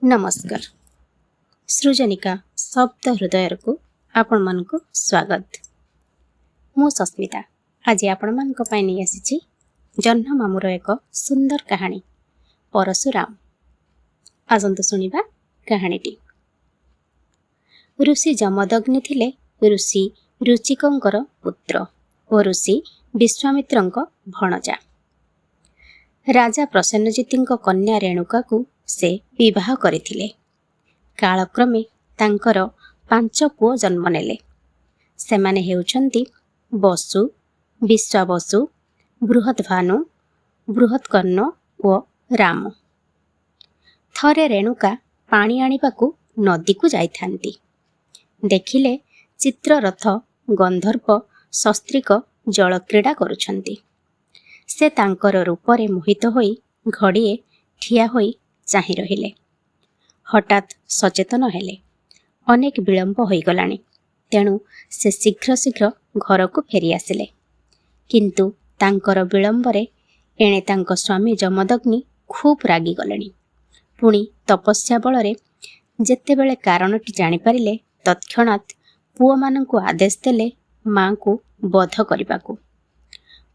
नमस्कार। सृजनिका शब्द हृदय को आपण मन को स्वागत। मु सस्मिता आज आपण मन को पाई नहीं आसी जह्न मामुर एक सुंदर कहानी परशुराम। आसंतु सुनिबा कहानीटी। ऋषि जमदग्नि थिले ऋषि रुचिकंकर पुत्र और ऋषि विश्वामित्रंक भणजा। राजा प्रसन्नजितଙ୍କ कन्या रेणुका को से विवाह करथिले। कालक्रमे तांकर 5 पुओ जन्म नेले। सेमाने हेउछंती वसु, विश्वावसु, बृहद्भानु, बृहत्कर्ण और राम। थरे रेणुका पानी आनिबाकू नदी को जाइथांती। देखिले चित्ररथ गंधर्व शस्त्रिक जल क्रीड़ा करुछंती। से तांकर रूपरे मोहित होई घड़िए ठिया होई चाहि रहिले। हठात सचेतन हेले। अनेक विलंब होई गलानी, तेणु से शीघ्र शीघ्र घर को फेरी आसिले। किंतु तांकर विलंबरे एणे तांक स्वामी जमदग्नि खूब रागी गलेनी। पुणी तपस्या बलरे जेतेबेले कारणटी जानि पारिले तत्क्षणात पुओ मानंकु आदेश देले मां को बध करिबाकू।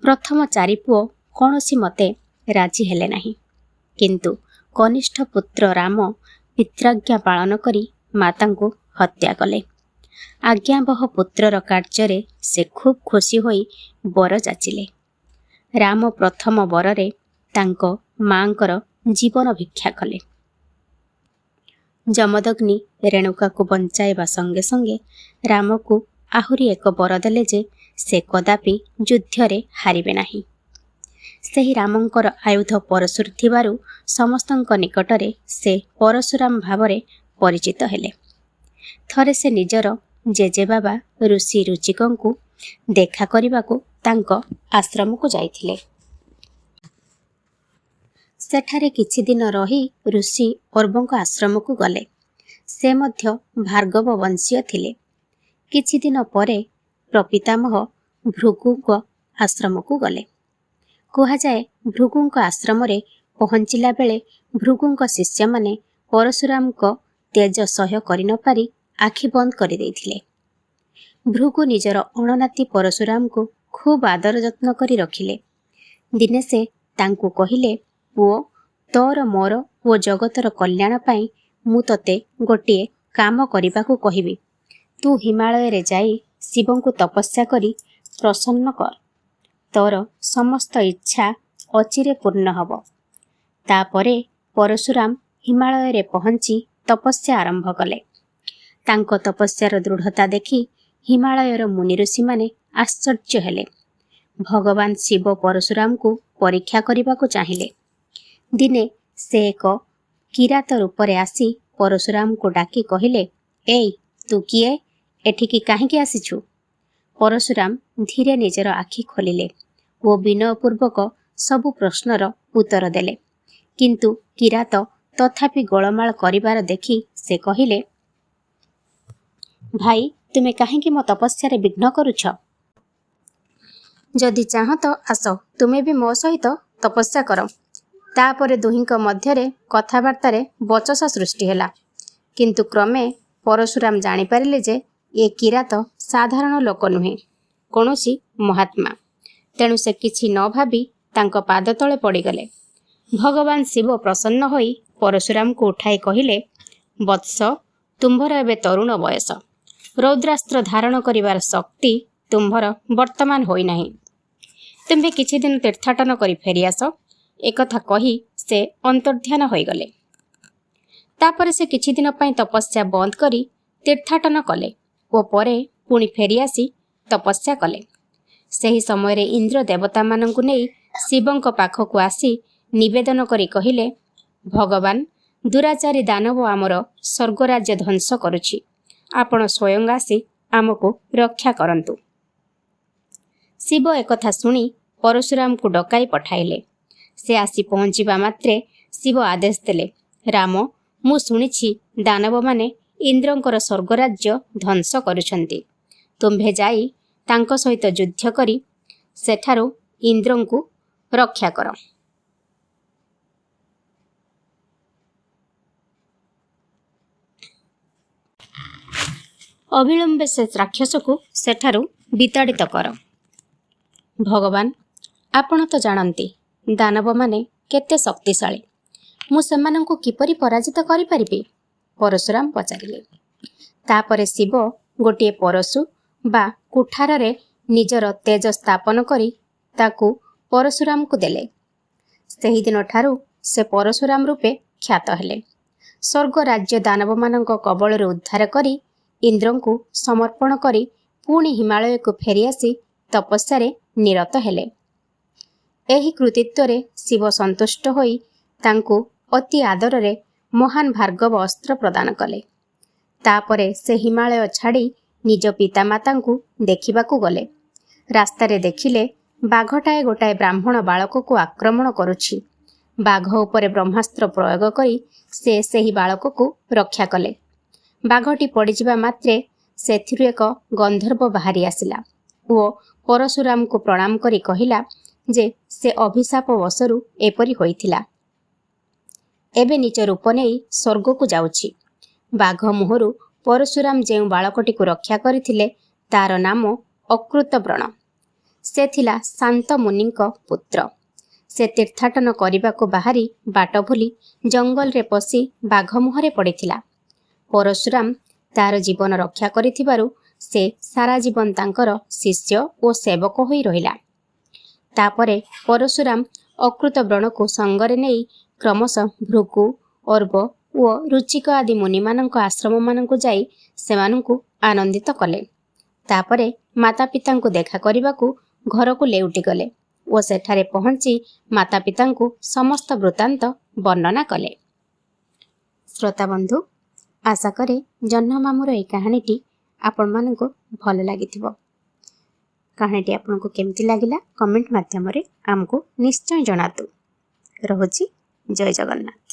प्रथम 4 पुओ कौनसी मते राजी हेले नहीं, किंतु कनिष्ठ पुत्र राम पित्राज्ञा पालन करी माता को हत्या कले। आज्ञावह पुत्रर कार्य से खूब खुशी होई बर जाचिले। राम प्रथम बररे तांको मांकर जीवन भिक्षा कले। जमदग्नि रेणुका को बंचाइबा संगे संगे राम को आहुरी एक बर देले जे से कदापि युद्धरे हारिबे नाही। सेही रामंकर आयुध परशुर थिबारु समस्तंक निकटरे से परशुराम भावरे परिचित हेले। थरे से निजर जेजे बाबा ऋषि रुचिकंकु देखा करिबाकू तांको आश्रम को जाइथिले। सेठारे किछि दिन रही ऋषि अर्वंक आश्रम को गले। से मध्य भार्गव वंशीय थिले। किछि दिन परे प्रपितामह भृगुक आश्रम को गले। कहा जाए भृगुक आश्रम रे पहुंचिला बेले भृगुक शिष्य माने परशुराम को तेज सह्य करि न पारि आखि बंद करि देथिले। भृगु निजर अणनाती परशुराम को खूब आदर जत्न करि रखिले। दिने से तांकु कहिले, पुओ तोर मोर ओ जगतर कल्याण पाई मु तते गोटिए काम करिबाकू कहिबी। तू हिमालय रे जाई शिवंकु तपस्या करी प्रसन्न कर। तोर समस्त इच्छा अचिरे पूर्ण हब। तापरे परशुराम हिमालय रे पहुंची तपस्या आरंभ कले। तांको तपस्यार दृढ़ता देखी हिमालयर मुनि ऋषि माने आश्चर्य हेले। भगवान शिव परशुराम को परीक्षा करिबाकू चाहिले। दिने से एक किरात रूपरे आसी परशुराम को डाकी कहिले, ए तू किए एठिकी काहेकि आसीछु? परशुराम धीरे निजर आखि खोलिले ओ विनयपूर्वक सबु प्रश्नर उत्तर देले। किंतु किरात तथापि गोलमाल करिबार देखि से कहिले, भाई तुमे काहेकि मो तपस्या रे विघ्न करुछ? जदि चाह तो आस, तुमे भी मो सहित तपस्या कर। तापरे दुहिंक मध्यरे कथाबार्तारे बचसा सृष्टि हेला। किंतु क्रमे परशुराम जानि पारिले जे ए किरात साधारण लोक नुहे, कौनसी महात्मा। तेणु से किछि न भाबी तांको पाद तले पड़ीगले। भगवान शिव प्रसन्न होई परशुराम को उठाई कहिले, वत्स तुम्भर एबे तरुण बयस, रौद्रास्त्र धारण करिवार शक्ति तुम्भर वर्तमान होई नाही। तुम्भे किछि दिन तीर्थाटन करी फेरी आस। एकथा कही से अंतर्ध्यान होई गले। तापरे से किछि दिन पई तपस्या बंद करी तीर्थाटन कले ओ परे पुणी फेरी आसी तपस्या कले। सही समय रे इंद्र देवता मानंकु नेई शिवंक पाखकु आसी निवेदन करी कहिले, भगवान दुराचारी दानव आमर स्वर्ग राज्य ध्वंस करुछि। आपण स्वयं आसी आमको रक्षा करंतु। शिव एकथा सुनी परशुराम को डकाई पठाइले। से आसी पहुंचिबा मात्रे शिव आदेश देले, राम मु सुनिछि दानव माने इंद्रंकर स्वर्ग राज्य ध्वंस करुछंती। तुम्भे जाई तांको सहित युद्ध करी सेठारो इंद्रंकु रक्षा कर। ଅବିଳମ୍ବେ ସେ ରାକ୍ଷସକୁ ସେଠାରୁ ବିତାଡ଼ିତ କର। ଭଗବାନ, ଆପଣ ତ ଜାଣନ୍ତି ଦାନବମାନେ କେତେ ଶକ୍ତିଶାଳୀ। ମୁଁ ସେମାନଙ୍କୁ କିପରି ପରାଜିତ କରିପାରିବି? ପରଶୁରାମ ପଚାରିଲେ। ତାପରେ ଶିବ ଗୋଟିଏ ପରଶୁ ବା କୁଠାରରେ ନିଜର ତେଜ ସ୍ଥାପନ କରି ତାକୁ ପରଶୁରାମକୁ ଦେଲେ। ସେହିଦିନଠାରୁ ସେ ପରଶୁରାମ ରୂପେ ଖ୍ୟାତ ହେଲେ। ସ୍ୱର୍ଗ ରାଜ୍ୟ ଦାନବମାନଙ୍କ କବଳରୁ ଉଦ୍ଧାର କରି ଇନ୍ଦ୍ରଙ୍କୁ ସମର୍ପଣ କରି ପୁଣି ହିମାଳୟକୁ ଫେରିଆସି ତପସ୍ୟାରେ ନିରତ ହେଲେ। ଏହି କୃତିତ୍ୱରେ ଶିବ ସନ୍ତୁଷ୍ଟ ହୋଇ ତାଙ୍କୁ ଅତି ଆଦରରେ ମହାନ ଭାର୍ଗବ ଅସ୍ତ୍ର ପ୍ରଦାନ କଲେ। ତାପରେ ସେ ହିମାଳୟ ଛାଡ଼ି ନିଜ ପିତାମାତାଙ୍କୁ ଦେଖିବାକୁ ଗଲେ। ରାସ୍ତାରେ ଦେଖିଲେ ବାଘଟାଏ ଗୋଟାଏ ବ୍ରାହ୍ମଣ ବାଳକକୁ ଆକ୍ରମଣ କରୁଛି। ବାଘ ଉପରେ ବ୍ରହ୍ମାସ୍ତ୍ର ପ୍ରୟୋଗ କରି ସେ ସେହି ବାଳକକୁ ରକ୍ଷା କଲେ। ବାଘଟି ପଡ଼ିଯିବା ମାତ୍ରେ ସେଥିରୁ ଏକ ଗନ୍ଧର୍ବ ବାହାରି ଆସିଲା ଓ ପରଶୁରାମଙ୍କୁ ପ୍ରଣାମ କରି କହିଲା ଯେ ସେ ଅଭିଶାପ ବଶରୁ ଏପରି ହୋଇଥିଲା। ଏବେ ନିଜ ରୂପ ନେଇ ସ୍ୱର୍ଗକୁ ଯାଉଛି। ବାଘ ମୁହଁରୁ ପରଶୁରାମ ଯେଉଁ ବାଳକଟିକୁ ରକ୍ଷା କରିଥିଲେ ତାର ନାମ ଅକୃତବ୍ରଣ। ସେ ଥିଲା ଶାନ୍ତ ମୁନିଙ୍କ ପୁତ୍ର। ସେ ତୀର୍ଥାଟନ କରିବାକୁ ବାହାରି ବାଟ ଭୁଲି ଜଙ୍ଗଲରେ ପଶି ବାଘ ମୁହଁରେ ପଡ଼ିଥିଲା। ପରଶୁରାମ ତାର ଜୀବନ ରକ୍ଷା କରିଥିବାରୁ ସେ ସାରା ଜୀବନ ତାଙ୍କର ଶିଷ୍ୟ ଓ ସେବକ ହୋଇ ରହିଲା। ତାପରେ ପରଶୁରାମ ଅକୃତବ୍ରଣକୁ ସଙ୍ଗରେ ନେଇ କ୍ରମଶଃ ଭୃଗୁ, ଅର୍ବ ଓ ରୁଚିକ ଆଦି ମୁନିମାନଙ୍କ ଆଶ୍ରମମାନଙ୍କୁ ଯାଇ ସେମାନଙ୍କୁ ଆନନ୍ଦିତ କଲେ। ତାପରେ ମାତା ପିତାଙ୍କୁ ଦେଖା କରିବାକୁ ଘରକୁ ଲେଉଟିଗଲେ ଓ ସେଠାରେ ପହଞ୍ଚି ମାତା ପିତାଙ୍କୁ ସମସ୍ତ ବୃତ୍ତାନ୍ତ ବର୍ଣ୍ଣନା କଲେ। ଶ୍ରୋତାବନ୍ଧୁ, ଆଶା କରେ ଜହ୍ନମାମୁଁର ଏହି କାହାଣୀଟି ଆପଣମାନଙ୍କୁ ଭଲ ଲାଗିଥିବ। କାହାଣୀଟି ଆପଣଙ୍କୁ କେମିତି ଲାଗିଲା କମେଣ୍ଟ ମାଧ୍ୟମରେ ଆମକୁ ନିଶ୍ଚୟ ଜଣାନ୍ତୁ। ରହୁଛି। ଜୟ ଜଗନ୍ନାଥ।